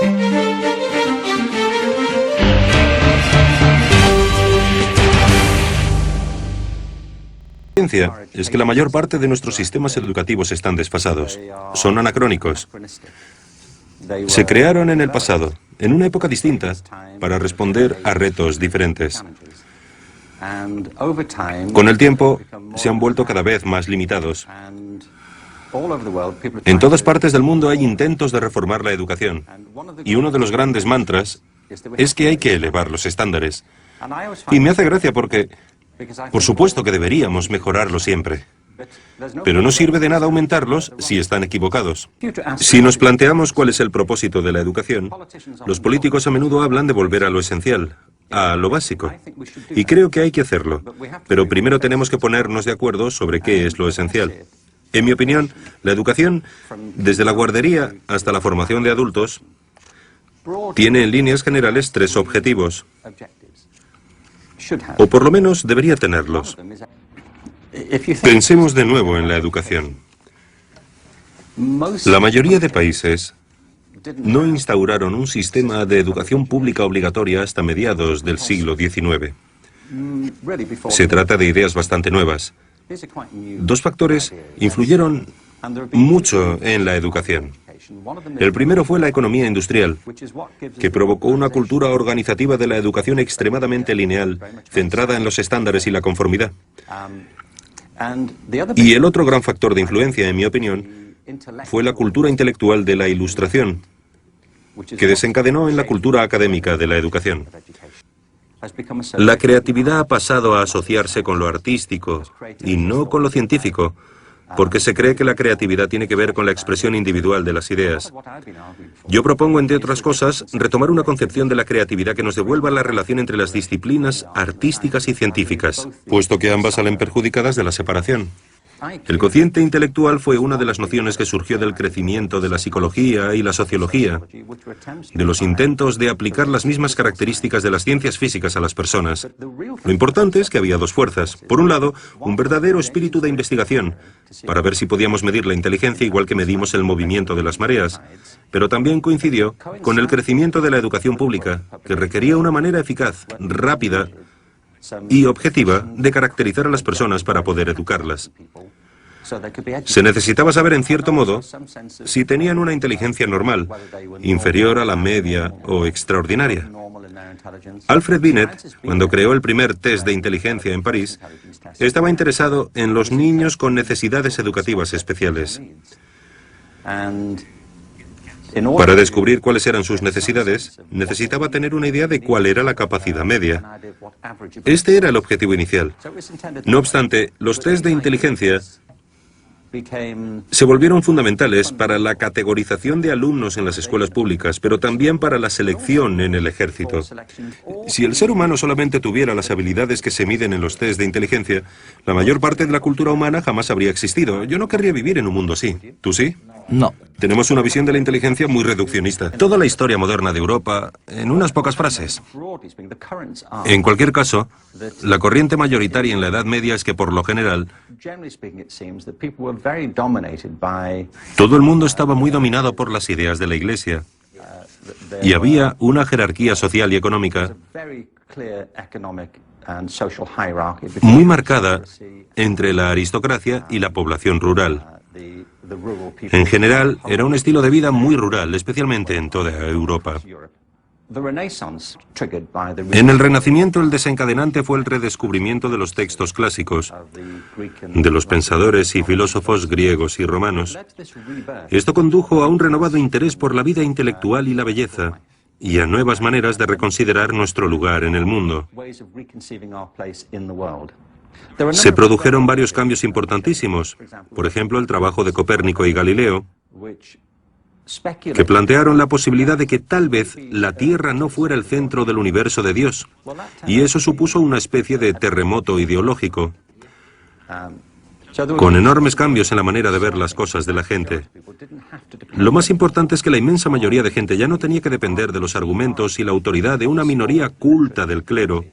La diferencia es que la mayor parte de nuestros sistemas educativos están desfasados, son anacrónicos. Se crearon en el pasado, en una época distinta, para responder a retos diferentes. Con el tiempo, se han vuelto cada vez más limitados. En todas partes del mundo hay intentos de reformar la educación, y uno de los grandes mantras es que hay que elevar los estándares. Y me hace gracia porque, por supuesto que deberíamos mejorarlos siempre, pero no sirve de nada aumentarlos si están equivocados. Si nos planteamos cuál es el propósito de la educación, los políticos a menudo hablan de volver a lo esencial, a lo básico. Y creo que hay que hacerlo, pero primero tenemos que ponernos de acuerdo sobre qué es lo esencial. En mi opinión, la educación, desde la guardería hasta la formación de adultos, tiene en líneas generales 3 objetivos, o por lo menos debería tenerlos. Pensemos de nuevo en la educación. La mayoría de países no instauraron un sistema de educación pública obligatoria hasta mediados del siglo XIX. Se trata de ideas bastante nuevas. 2 factores influyeron mucho en la educación. El primero fue la economía industrial, que provocó una cultura organizativa de la educación extremadamente lineal, centrada en los estándares y la conformidad. Y el otro gran factor de influencia, en mi opinión, fue la cultura intelectual de la Ilustración, que desencadenó en la cultura académica de la educación. La creatividad ha pasado a asociarse con lo artístico y no con lo científico, porque se cree que la creatividad tiene que ver con la expresión individual de las ideas. Yo propongo, entre otras cosas, retomar una concepción de la creatividad que nos devuelva la relación entre las disciplinas artísticas y científicas, puesto que ambas salen perjudicadas de la separación. El cociente intelectual fue una de las nociones que surgió del crecimiento de la psicología y la sociología, de los intentos de aplicar las mismas características de las ciencias físicas a las personas. Lo importante es que había 2 fuerzas. Por un lado, un verdadero espíritu de investigación, para ver si podíamos medir la inteligencia igual que medimos el movimiento de las mareas, pero también coincidió con el crecimiento de la educación pública, que requería una manera eficaz, rápida y objetiva de caracterizar a las personas para poder educarlas. Se necesitaba saber, en cierto modo, si tenían una inteligencia normal, inferior a la media o extraordinaria. Alfred Binet, cuando creó el primer test de inteligencia en París, estaba interesado en los niños con necesidades educativas especiales. Para descubrir cuáles eran sus necesidades, necesitaba tener una idea de cuál era la capacidad media. Este era el objetivo inicial. No obstante, los test de inteligencia se volvieron fundamentales para la categorización de alumnos en las escuelas públicas, pero también para la selección en el ejército. Si el ser humano solamente tuviera las habilidades que se miden en los test de inteligencia, la mayor parte de la cultura humana jamás habría existido. Yo no querría vivir en un mundo así. ¿Tú sí? No. Tenemos una visión de la inteligencia muy reduccionista. Toda la historia moderna de Europa, en unas pocas frases. En cualquier caso, la corriente mayoritaria en la Edad Media es que, por lo general, todo el mundo estaba muy dominado por las ideas de la Iglesia. Y había una jerarquía social y económica muy marcada entre la aristocracia y la población rural. En general, era un estilo de vida muy rural, especialmente en toda Europa. En el Renacimiento, el desencadenante fue el redescubrimiento de los textos clásicos, de los pensadores y filósofos griegos y romanos. Esto condujo a un renovado interés por la vida intelectual y la belleza, y a nuevas maneras de reconsiderar nuestro lugar en el mundo. Se produjeron varios cambios importantísimos, por ejemplo, el trabajo de Copérnico y Galileo, que plantearon la posibilidad de que tal vez la Tierra no fuera el centro del universo de Dios, y eso supuso una especie de terremoto ideológico, con enormes cambios en la manera de ver las cosas de la gente. Lo más importante es que la inmensa mayoría de gente ya no tenía que depender de los argumentos y la autoridad de una minoría culta del clero